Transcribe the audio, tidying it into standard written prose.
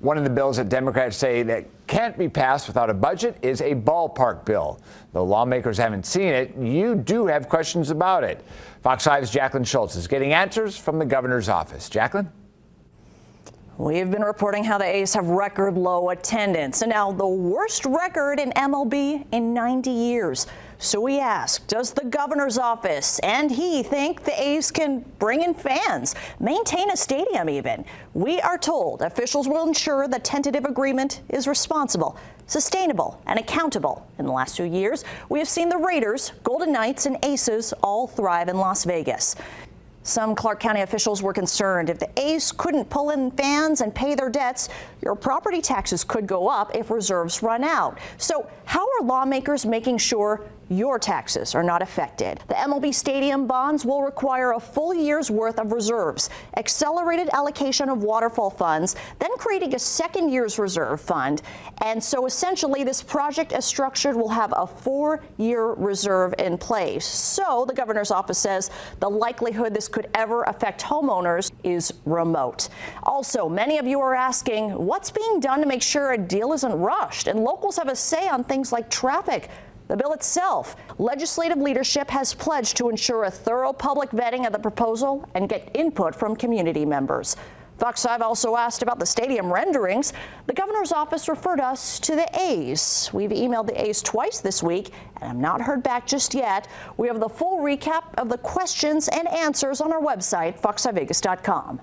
One of the bills that Democrats say that can't be passed without a budget is a ballpark bill. Though lawmakers haven't seen it, you do have questions about it. Fox 5's Jacqueline Schultz is getting answers from the governor's office. Jacqueline? We've been reporting how the A's have record low attendance, and now the worst record in MLB in 90 years. So we asked, does the governor's office and he think the A's can bring in fans, maintain a stadium even? We are told officials will ensure the tentative agreement is responsible, sustainable, and accountable. In the last 2 years, we have seen the Raiders, Golden Knights, and Aces all thrive in Las Vegas. Some Clark County officials were concerned if the A's couldn't pull in fans and pay their debts, your property taxes could go up if reserves run out. So how are lawmakers making sure your taxes are not affected? The MLB stadium bonds will require a full year's worth of reserves, accelerated allocation of waterfall funds, then creating a second year's reserve fund. And so essentially this project as structured will have a 4-year reserve in place. So the governor's office says the likelihood this could ever affect homeowners is remote. Also, many of you are asking what's being done to make sure a deal isn't rushed and locals have a say on things like traffic. The bill itself, legislative leadership has pledged to ensure a thorough public vetting of the proposal and get input from community members. Fox 5 also asked about the stadium renderings. The governor's office referred us to the A's. We've emailed the A's twice this week and have not heard back just yet. We have the full recap of the questions and answers on our website, fox5vegas.com.